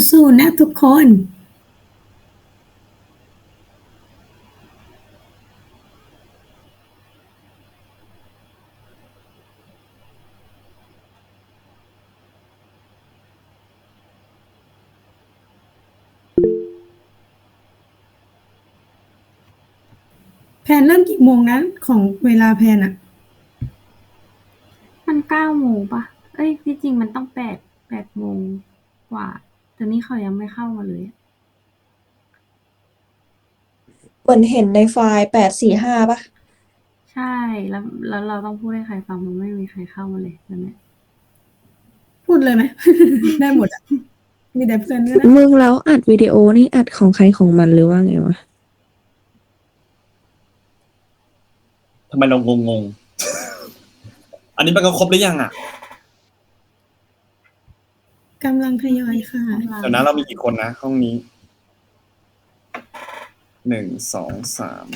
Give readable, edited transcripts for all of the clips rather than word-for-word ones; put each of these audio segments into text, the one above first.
สู้ๆนะทุกคนแพนเริ่มกี่โมงนะของเวลาแพนอะมัน9 โมงปะเอ้ยที่จริงมันต้อง8 โมงกว่าแต่นี่เขายังไม่เข้ามาเลยเหมือนเห็นในไฟล์845ป่ะใช่แล้วเราต้องพูดให้ใครฟังมันไม่มีใครเข้ามาเลยตอนเนี้ยพูดเลยไหม ได้หมดอะมีแต่เพื่อนด้วยนะมึงแล้วอัดวิดีโอนี่อัดของใครของมันหรือว่าไงวะทำไมเรางงอันนี้มันก็ครบหรือยังอ่ะกำลังทยอยค่ะเดี๋ยวนะเรามีกี่คนนะห้องนี้1 2 3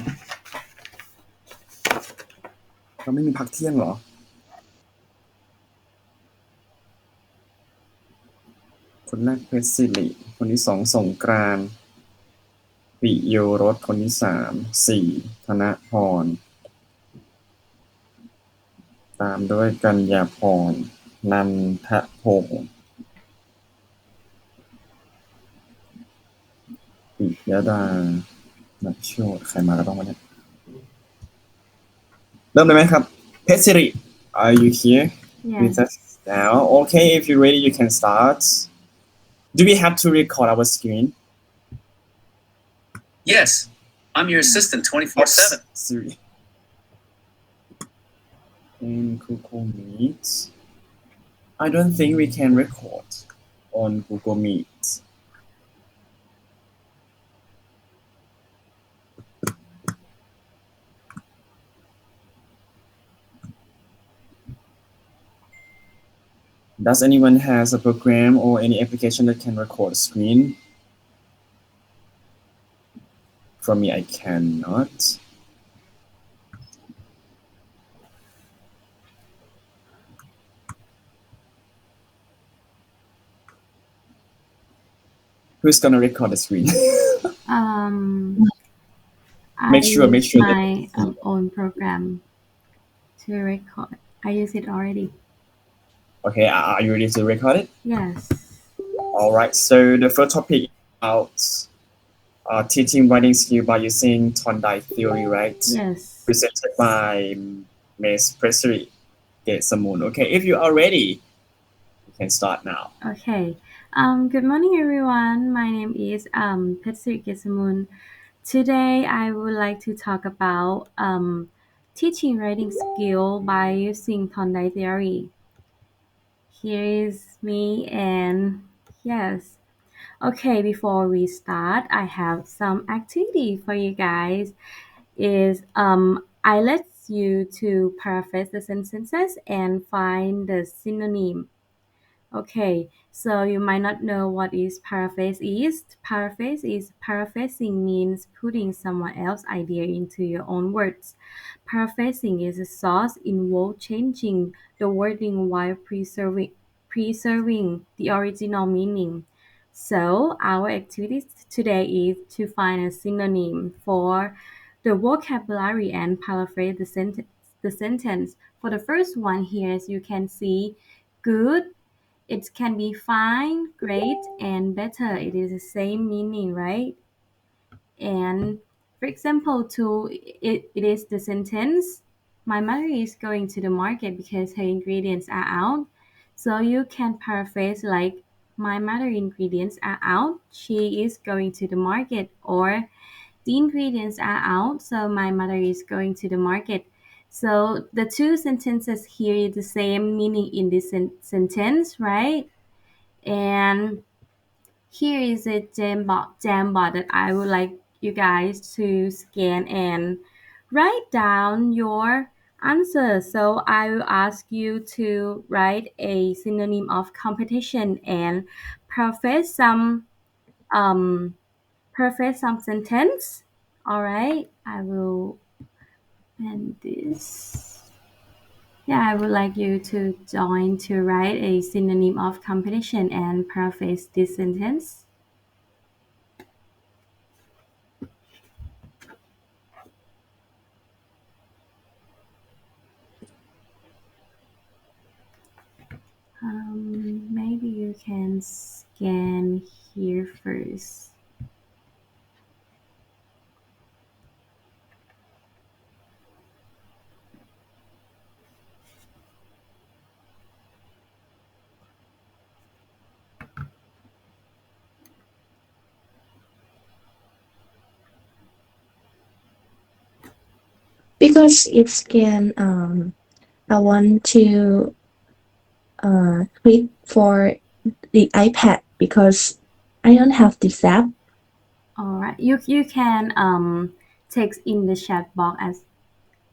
เราไม่มีพักเที่ยงเหรอคนแรกเพชรสิริคนที่2สงกรานต์ปิโยรสคนที่3 4ธนพรตามด้วยกัญญาพรนันทพงศ์ปิยดานักโชติใครมาแล้วบ้างวะเนี่ยเริ่มเลยไหมครับเพชรสิริ Are you here with yes us now? Okay, if you're ready, you can start. Do we have to record our screen? Yes, I'm your assistant 24/7. Siri. In Google Meet. I don't think we can record on Google Meet. Does anyone has a program or any application that can record a screen? For me, I cannot. Who's gonna record the screen? Make sure I use my that own program to record. I use it already. Okay, are you ready to record it? Yes. All right. So the first topic is about teaching writing skill by using Thorndike theory, right? Yes. Presented by Ms. Petsiri Ketsamul. Okay, if you are ready, you can start now. Okay. Good morning, everyone. My name is Petsiri Ketsamul. Today, I would like to talk about teaching writing skill by using Thorndike theory. Here is me, and yes. Okay, before we start, I have some activity for you guys. Is I let you to paraphrase the sentences and find the synonym. Okay, so you might not know what is paraphrase is. Paraphrasing means putting someone else's idea into your own words. Paraphrasing is a source involved changing the wording while preserving the original meaning. So our activity today is to find a synonym for the vocabulary and paraphrase the sentence. For the first one here, as you can see, good, it can be fine, great, and better. It is the same meaning, right? And for example, it is the sentence, my mother is going to the market because her ingredients are out. So you can paraphrase like, my mother ingredients are out, she is going to the market, or the ingredients are out, so my mother is going to the market. So the two sentences here is the same meaning in this sentence, right? And here is a Jamboard that I would like you guys to scan and write down your answer. So I will ask you to write a synonym of competition and preface some um preface some sentence. All right, I will end this. Yeah, I would like you to join to write a synonym of competition and paraphrase this sentence. Maybe you can scan here first. Because it can I want to click for the iPad because I don't have this app. All right, you can text in the chat box as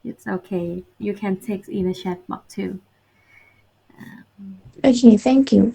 it's okay. You can text in the chat box too. Okay, thank you.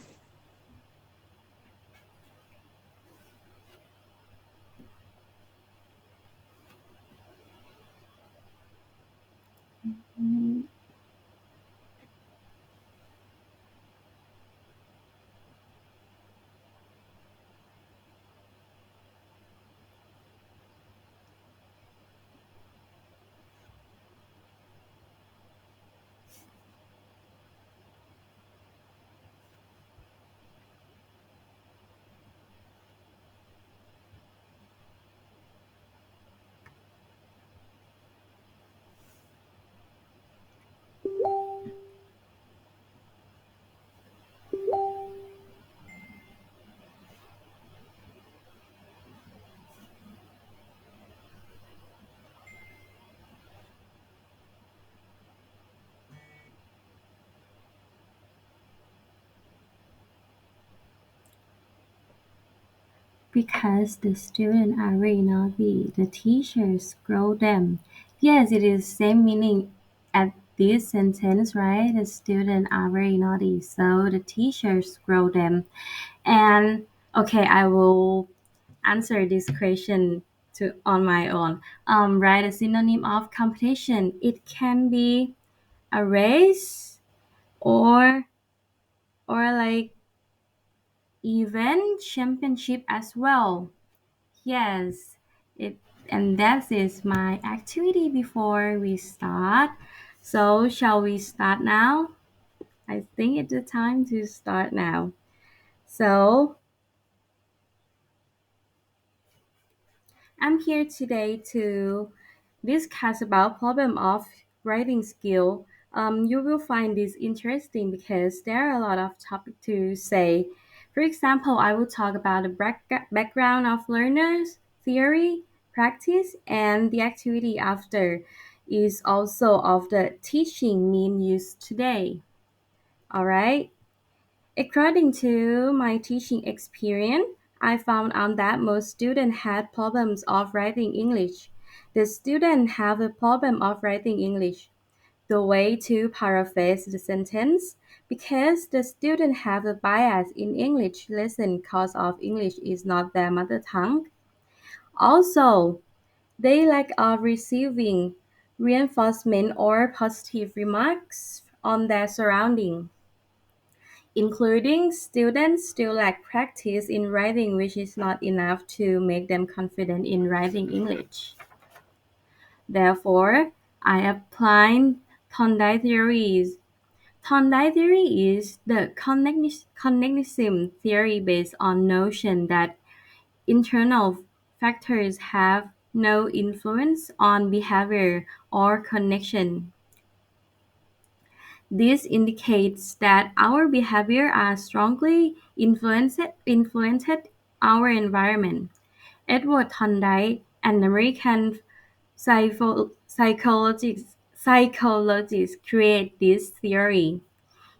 Because the students are very naughty, the teachers scold them. Yes, it is same meaning at this sentence, right? The students are very naughty, so the teachers scold them. And okay, I will answer this question on my own. Write a synonym of competition. It can be a race or like event championship as well. Yes, it and that is my activity before we start. So shall we start now? I think it's the time to start now. So I'm here today to discuss about problem of writing skill. You will find this interesting because there are a lot of topics to say. For example, I will talk about the background of learners, theory, practice, and the activity after is also of the teaching mean used today. All right. According to my teaching experience, I found out that most students had problems of writing English. The students have a problem of writing English. The way to paraphrase the sentence because the students have a bias in English lesson cause of English is not their mother tongue. Also, they lack of receiving reinforcement or positive remarks on their surrounding including students still lack practice in writing which is not enough to make them confident in writing English. Therefore, I applied Thorndike theories. Thorndike theory is the cognitism theory based on notion that internal factors have no influence on behavior or connection. This indicates that our behavior are strongly influenced our environment. Edward Thorndike, an American psychologist, created this theory.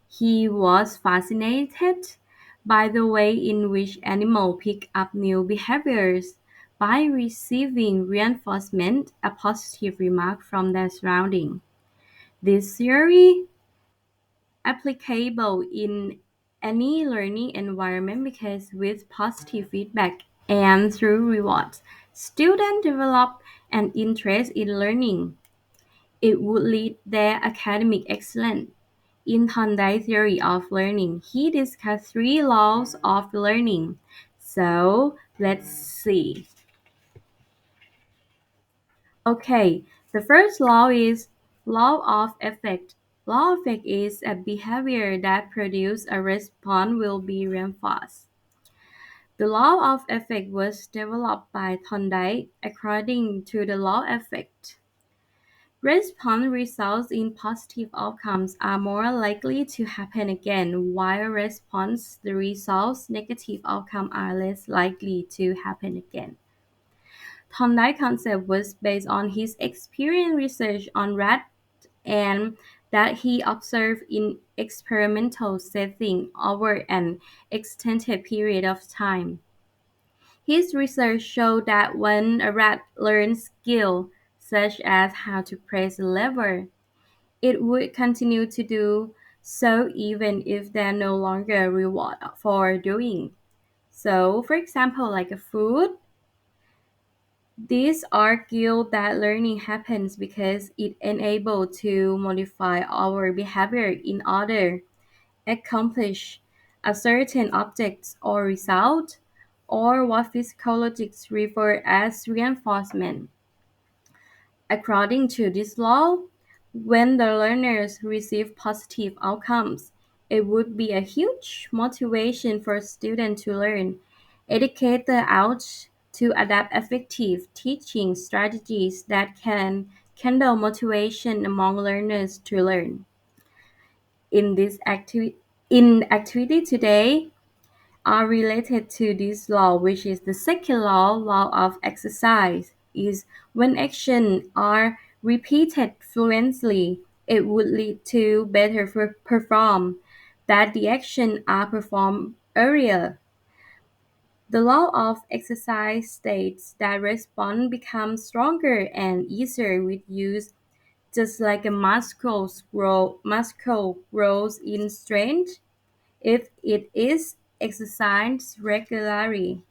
He was fascinated by the way in which animals pick up new behaviors by receiving reinforcement, a positive remark from their surrounding. This theory applicable in any learning environment because with positive feedback and through rewards, students develop an interest in learning. it would lead their academic excellence. In Thorndike theory of learning, he discussed three laws of learning. So let's see. Okay, the first law is law of effect. Law of effect is a behavior that produces a response will be reinforced. The law of effect was developed by Thorndike. According to the law of effect, response results in positive outcomes are more likely to happen again, while response the results negative outcomes are less likely to happen again. Thorndike's concept was based on his experience research on rats and that he observed in experimental setting over an extended period of time. His research showed that when a rat learns skills such as how to press a lever, it would continue to do so even if there no longer reward for doing. So, for example, like a food, these argue that learning happens because it enables to modify our behavior in order accomplish a certain object or result, or what physiologists refer as reinforcement. According to this law, when the learners receive positive outcomes, it would be a huge motivation for students to learn. Educators ought to adapt effective teaching strategies that can kindle motivation among learners to learn. In this activity today, are related to this law, which is the second law, law of exercise, is when actions are repeated fluently, it would lead to better perform that the action are performed earlier. The law of exercise states that response becomes stronger and easier with use, just like a muscle grows in strength if it is exercised regularly.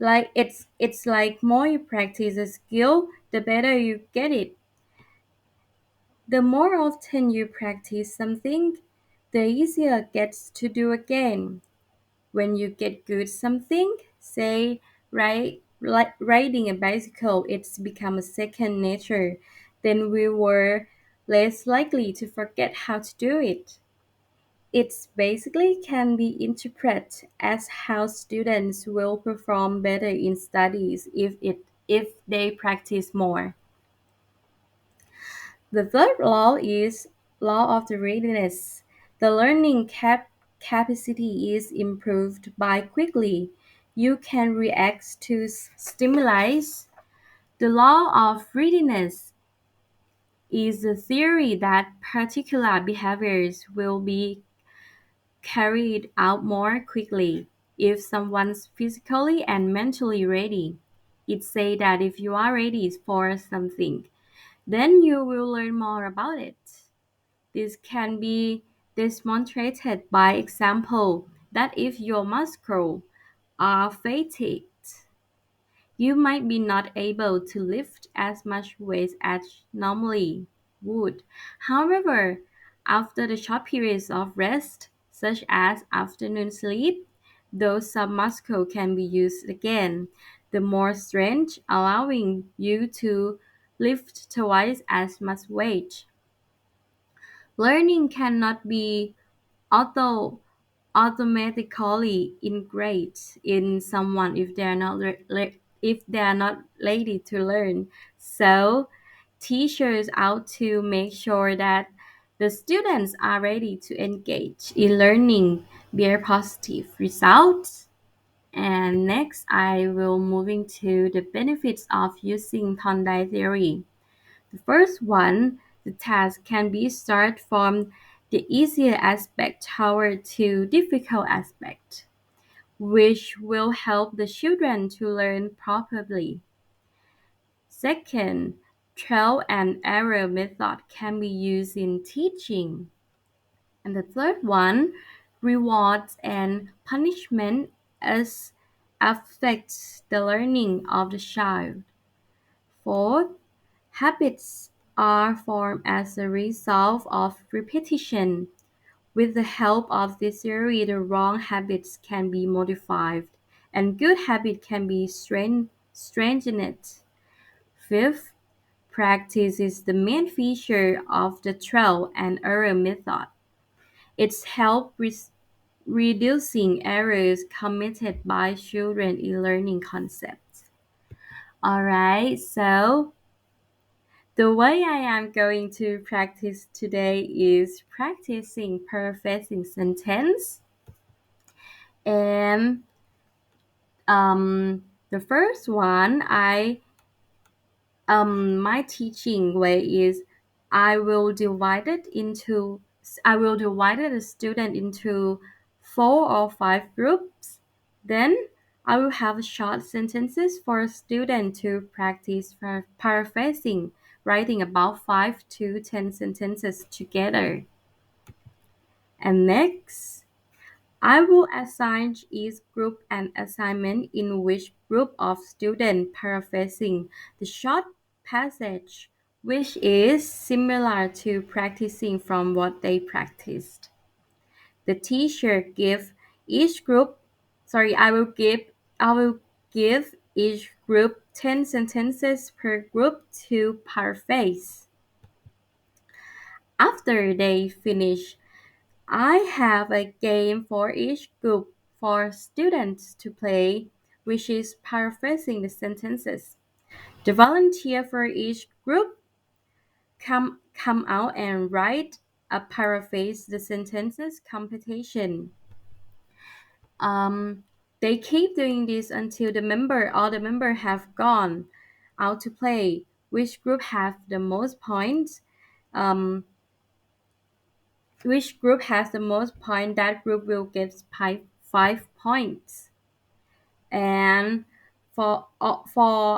Like it's like more you practice a skill, the better you get it. The more often you practice something, the easier it gets to do again. When you get good at something, say like riding a bicycle, it's become a second nature. Then we were less likely to forget how to do it. It basically can be interpreted as how students will perform better in studies if they practice more. The third law is law of the readiness. The learning capacity is improved by quickly you can react to stimuli. The law of readiness is the theory that particular behaviors will be carried out more quickly if someone's physically and mentally ready. It says that if you are ready for something, then you will learn more about it. This can be demonstrated by example that if your muscles are fatigued, you might be not able to lift as much weight as normally would. However, after the short periods of rest, such as afternoon sleep, those submuscles can be used again. The more strength, allowing you to lift twice as much weight. Learning cannot be auto automatically integrate in someone if they are not if they are not ready to learn. So teachers ought to make sure that the students are ready to engage in learning their positive results. And next, I will moving to the benefits of using Thorndike theory. The first one, the task can be started from the easier aspect toward to difficult aspect, which will help the children to learn properly. Second, trial and error method can be used in teaching. And the third one, rewards and punishment as affects the learning of the child. Fourth, habits are formed as a result of repetition. With the help of this theory, the wrong habits can be modified and good habits can be strengthened. Fifth, practice is the main feature of the trial and error method. It's help reducing errors committed by children in learning concepts. Alright, so the way I am going to practice today is practicing paraphrasing sentence. And the first one, my teaching way is I will divide it into I will divide the student into 4 or 5 groups. Then I will have short sentences for a student to practice paraphrasing, writing about 5 to 10 sentences together. And next, I will assign each group an assignment in which group of students paraphrasing the short passage, which is similar to practicing from what they practiced. The teacher give each group I will give each group 10 sentences per group to paraphrase. After they finish, I have a game for each group for students to play, which is paraphrasing the sentences. The volunteer for each group come out and write a paraphrase the sentences competition. Um, they keep doing this until all the member have gone out to play. Which group have the most points? Um, Which group has the most points, that group will get 5 points. And for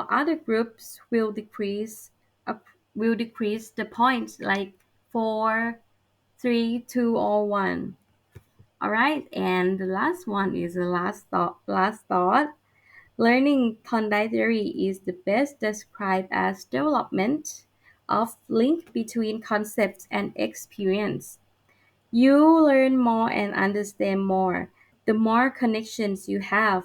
other groups will decrease the points like 4, 3, 2, or 1. All right, and the last one is the last thought. Learning Thorndike theory is the best described as development of link between concepts and experience. You learn more and understand more. The more connections you have,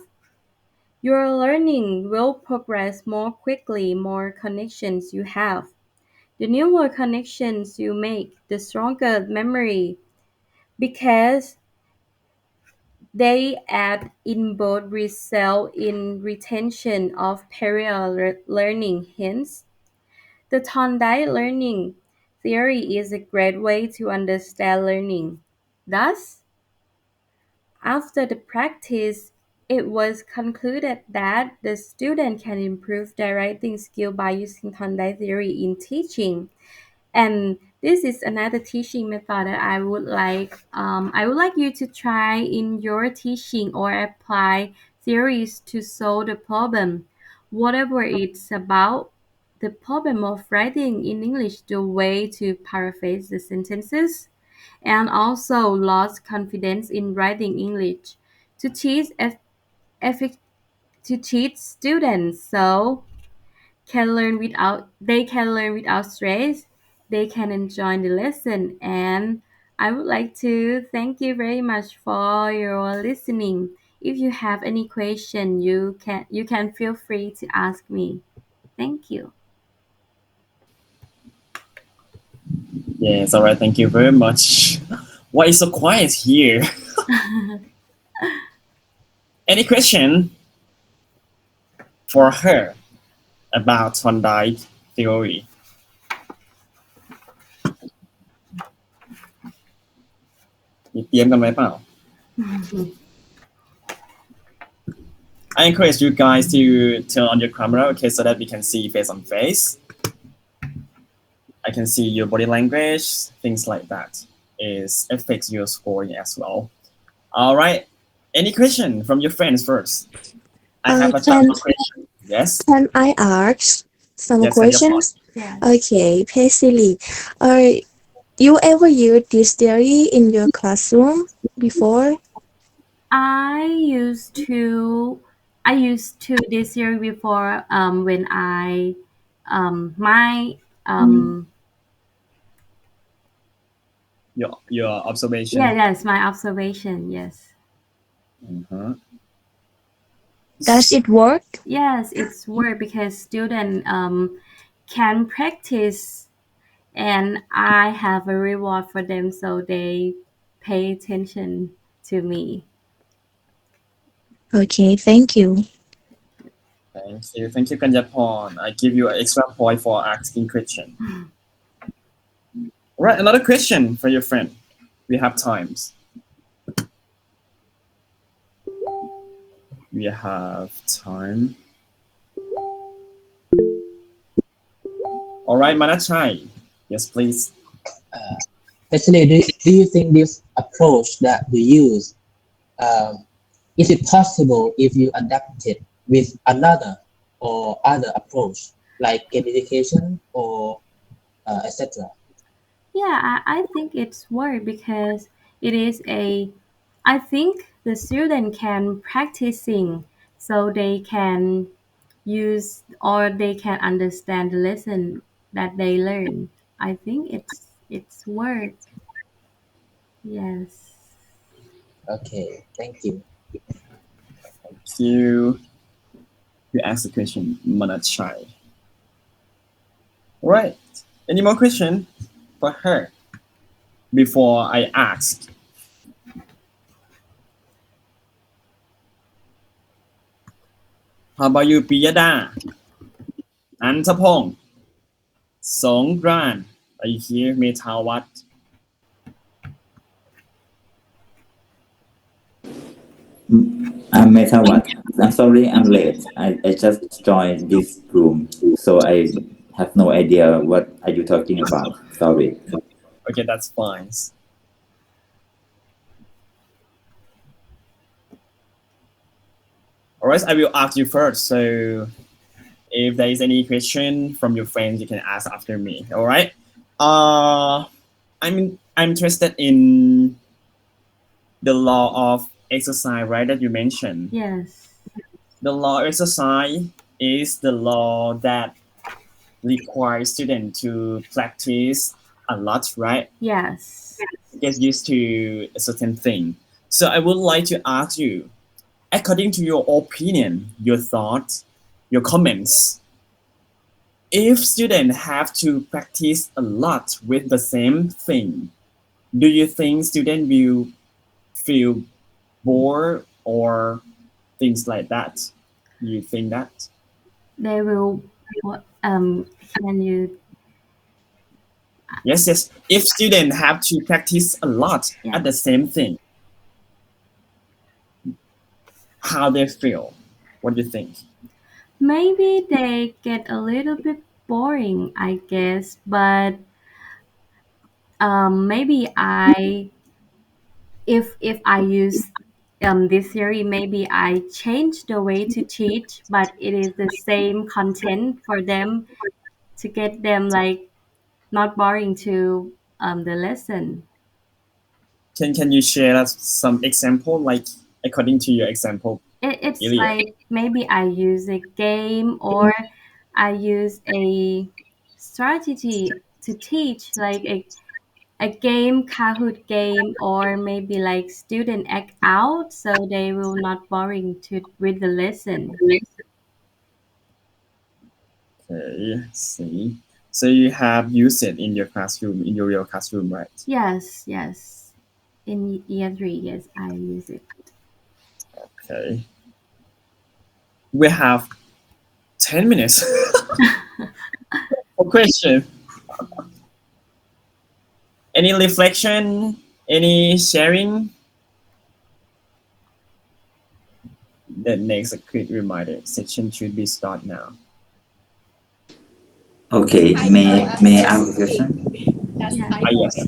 your learning will progress more quickly, more connections you have. The newer connections you make, the stronger memory, because they add in both result in retention of prior learning. Hence, the Thorndike learning theory is a great way to understand learning. Thus, after the practice, it was concluded that the student can improve their writing skill by using Thorndike theory in teaching. And this is another teaching method that I would like you to try in your teaching or apply theories to solve the problem. Whatever it's about, the problem of writing in English, the way to paraphrase the sentences, and also lost confidence in writing English to teach effic- to teach students so they can learn without stress, they can enjoy the lesson. And I would like to thank you very much for your listening. If you have any question, you can feel free to ask me. Thank you. Yes, all right. Thank you very much. Why is so quiet here? Any question for her about Thorndike theory?มีเตรียมกันไหมเปล่า? I encourage you guys to turn on your camera, okay, so that we can see face on face. I can see your body language, things like that. It affects your scoring as well. All right. Any question from your friends first? I have a ton of questions. Yes. Can I ask some Yes, questions? Yeah. Okay, Petsiri, you ever use this theory in your classroom before? I used to this year before when I my your observation. Yeah, yes, my observation. Yes. Mhm. Does it work? Yes, it's work because student can practice, and I have a reward for them, so they pay attention to me. Okay, thank you. Thank you, Kanyaporn. I give you an extra point for asking question. Right, another question for your friend. We have times. We have time. All right, Manachai. Yes, please. Actually, do you think this approach that we use, um, is it possible if you adapt it with another or other approach like gamification or etc.? Yeah, I think it's work because it is a. I think the student can practicing, so they can use or they can understand the lesson that they learn. I think it's work. Yes. Okay, thank you. You ask the question, Manachai. Right. Any more question for her before I ask? How about you, Piyada? Antapong? Songran? Are you here, Metawat? I'm Metawat. I'm sorry I'm late. I just joined this room, so I have no idea what are you talking about. Sorry. Okay, that's fine. All right, I will ask you first. So if there is any question from your friends, you can ask after me. All right. Uh, I'm interested in the law of exercise, right? That you mentioned. Yes. The law of exercise is the law that requires students to practice a lot, right? Yes. Get used to a certain thing. So I would like to ask you, according to your opinion, your thoughts, your comments, if students have to practice a lot with the same thing, do you think students will feel bored or things like that? Do you think that? They will. What? Can you? Yes, yes. If students have to practice a lot at the Yes. same thing, how they feel? What do you think? Maybe they get a little bit boring, I guess. But maybe if I use this theory, maybe I change the way to teach, but it is the same content for them to get them like not boring to the lesson. Can you share us some example, like according to your example, It's Ilya? like maybe I use a game or I use a strategy to teach, like a game, Kahoot game, or maybe like student act out, so they will not boring to with the lesson. Okay, see. So you have used it in your classroom, in your real classroom, right? Yes, yes. In year three, yes, I use it. Okay. We have 10 minutes for question. Any reflection? Any sharing? That makes a quick reminder. Section should be start now. Okay, may I ask a question? That's Yeah. typo. Yes.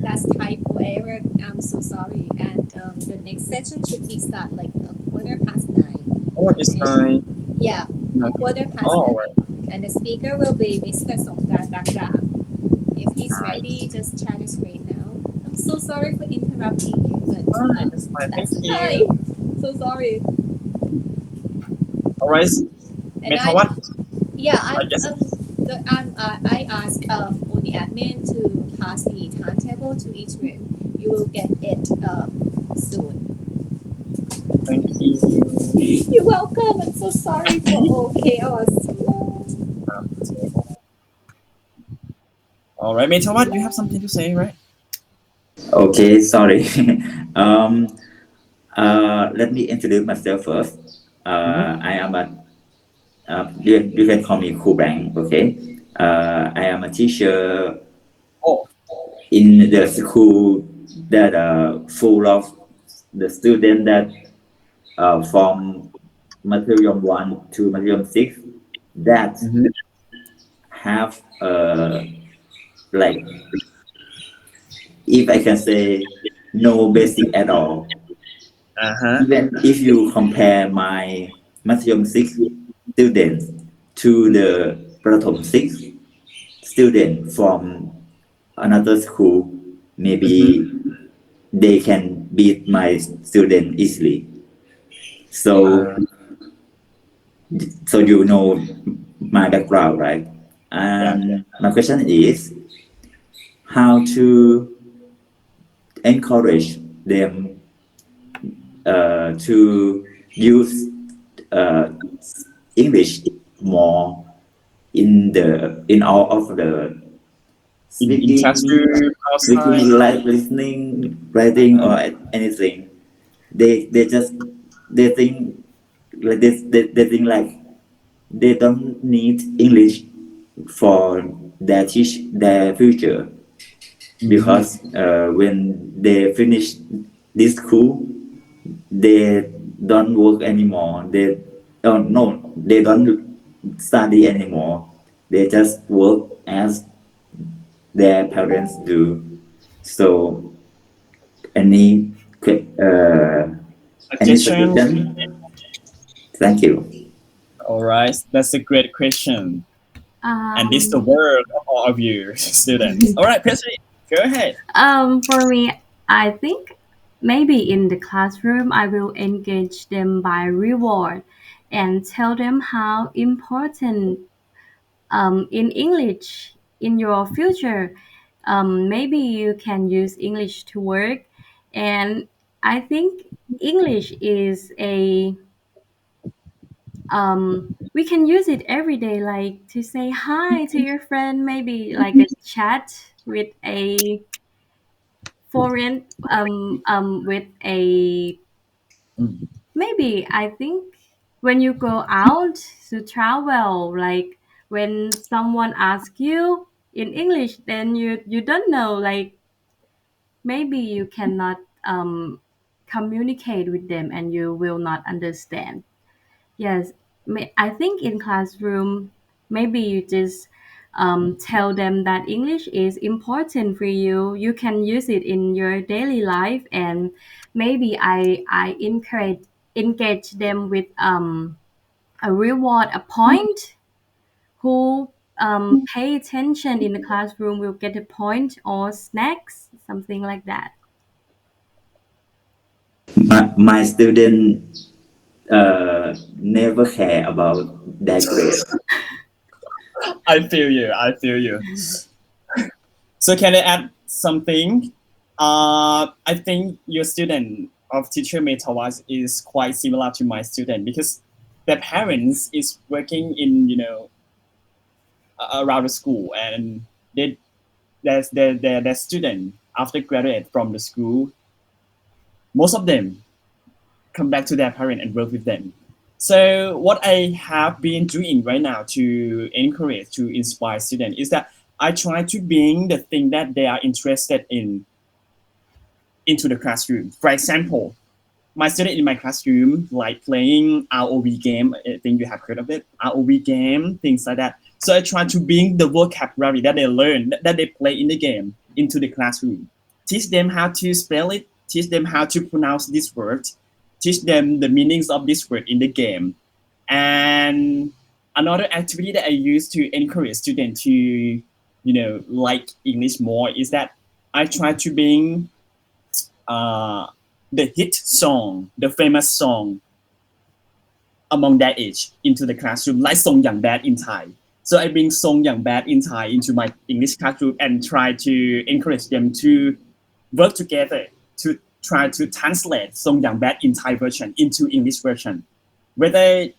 That's typo error. I'm so sorry. And the next session should be start like a 9:15. Oh, it's nine. Yeah, No. 9:15. Oh, right. And the speaker will be Mr. Songkran Dakra. If he's ready, just share the screen now. I'm so sorry for interrupting you, but Fine, that's fine. Thank that's you. fine. So sorry. All right. And Metawat, yeah, I guess. I asked Odi the admin to pass the timetable to each room. You will get it soon. Thank you. You're welcome. I'm so sorry for all chaos. All right, Metawatt, you have something to say, right? Okay, sorry. um, let me introduce myself first. I am you can call me Kru Bang, okay? I am a teacher Oh, in the school that full of the student that from Materium 1 to Materium 6 that have like, if I can say, no basic at all. Even if you compare my Materium 6 students to the Prathom 6 student from another school, maybe they can beat my student easily. So, so you know my background, right? And my question is how to encourage them to use English more in all of the in classroom, outside. like listening, writing, or anything. They just they think like this. They think like they don't need English for their future because when they finish this school, they don't work anymore. They don't study anymore. They just work as their parents do. So any any Suggestion? suggestion? Thank you. All right, that's a great question. And this is the work of all of you students. All right, Petsiri, go ahead. For me, I think maybe in the classroom, I will engage them by reward and tell them how important in English in your future. Maybe you can use English to work, and I think English is a we can use it every day, like to say hi to your friend, maybe like a chat with a foreign with a maybe I think when you go out to travel, like when someone asks you in English, then you don't know, like maybe you cannot communicate with them and you will not understand. Yes, I think in classroom, maybe you just tell them that English is important for you. You can use it in your daily life, and maybe I engage them with a reward, a point. Who pay attention in the classroom will get a point or snacks, something like that. My student never care about their grade. I feel you. I feel you. So can I add something? I think your student of teacher Metawas is quite similar to my student because their parents is working in around the school and they their student after graduate from the school, most of them come back to their parent and work with them. So what I have been doing right now to encourage, to inspire students is that I try to bring the thing that they are interested in into the classroom. For example, my student in my classroom like playing ROV game. I think you have heard of it. ROV game, things like that. So I try to bring the vocabulary that they learn, that they play in the game, into the classroom. Teach them how to spell it. Teach them how to pronounce this word. Teach them the meanings of this word in the game. And another activity that I use to encourage students to, like English more is that I try to bring uh, the hit song, the famous song among that age into the classroom, like Song Yang Bad in Thai. So I bring Song Yang Bad in Thai into my English classroom and try to encourage them to work together to try to translate Song Yang Bad in Thai version into English version. Whether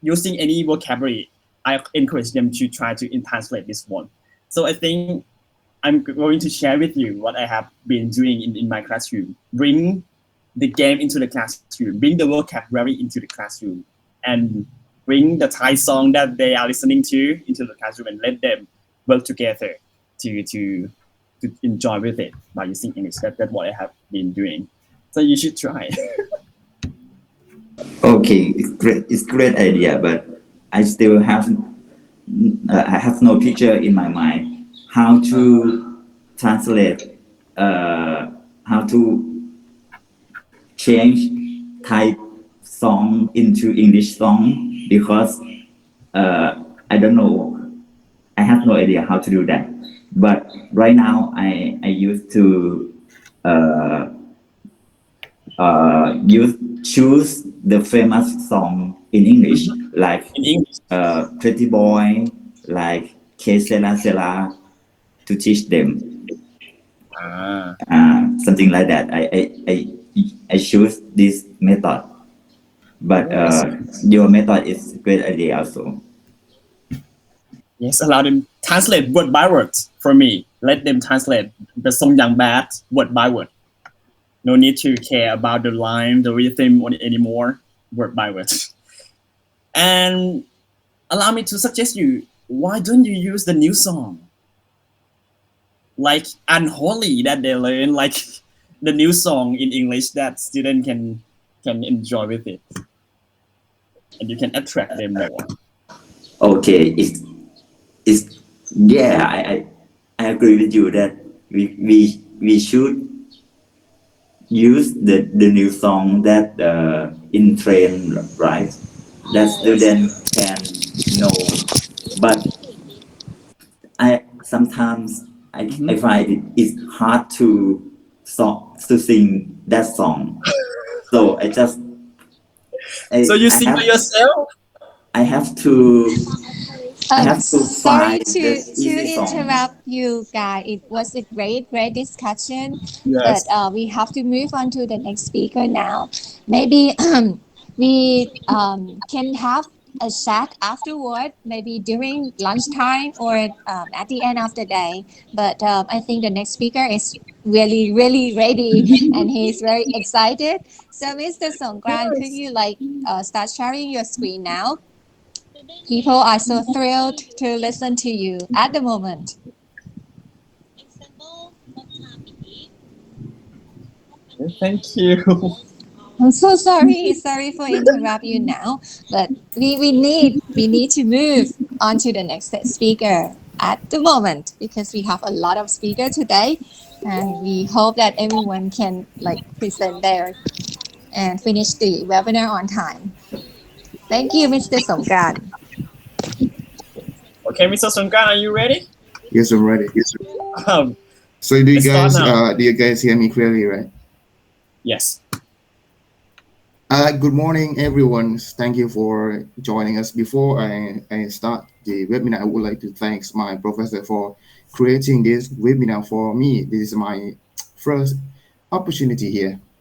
using any vocabulary, I encourage them to try to translate this one. So I think I'm going to share with you what I have been doing in my classroom. Bring the game into the classroom, bring the vocabulary into the classroom, and bring the Thai song that they are listening to into the classroom and let them work together to enjoy with it by using English. That's what I have been doing. So you should try. Okay, it's great idea, but I still have I have no picture in my mind how to translate, how to change Thai song into English song because I don't know. I have no idea how to do that. But right now, I used to choose the famous song in English, like In English. Pretty Boy, like Que Sera Sera, to teach them. Something like that. I choose this method, but your method is a great idea also. Yes, allow them translate word by word for me. Let them translate the Song Yang Bad word by word. No need to care about the line, the rhythm anymore, word by word. And allow me to suggest you, why don't you use the new song? Like Unholy that they learn, like the new song in English that student can enjoy with it. And you can attract them more. Okay, it's yeah, I agree with you that we should use the new song that in trend, right? That student can know. But I sometimes I find it's hard to sing that song. So So you sing by yourself? I have to Sorry find to the easy song. interrupt you guys. It was a great discussion, Yes. but we have to move on to the next speaker now. Maybe we can have a chat afterward, maybe during lunchtime or at the end of the day. But I think the next speaker is really ready and he's very excited. So, Mr. Songkran, could you start sharing your screen now? People are so thrilled to listen to you at the moment. Thank you. I'm so sorry for interrupt you now, but we need to move on to the next speaker at the moment because we have a lot of speakers today, and we hope that everyone can present there and finish the webinar on time. Thank you, Mr. Songkran. Okay, Mr. Songkran, are you ready? Yes, I'm ready. So do you guys hear me clearly, right? Yes. Good morning, everyone. Thank you for joining us. Before I start the webinar, I would like to thank my professor for creating this webinar for me. This is my first opportunity here.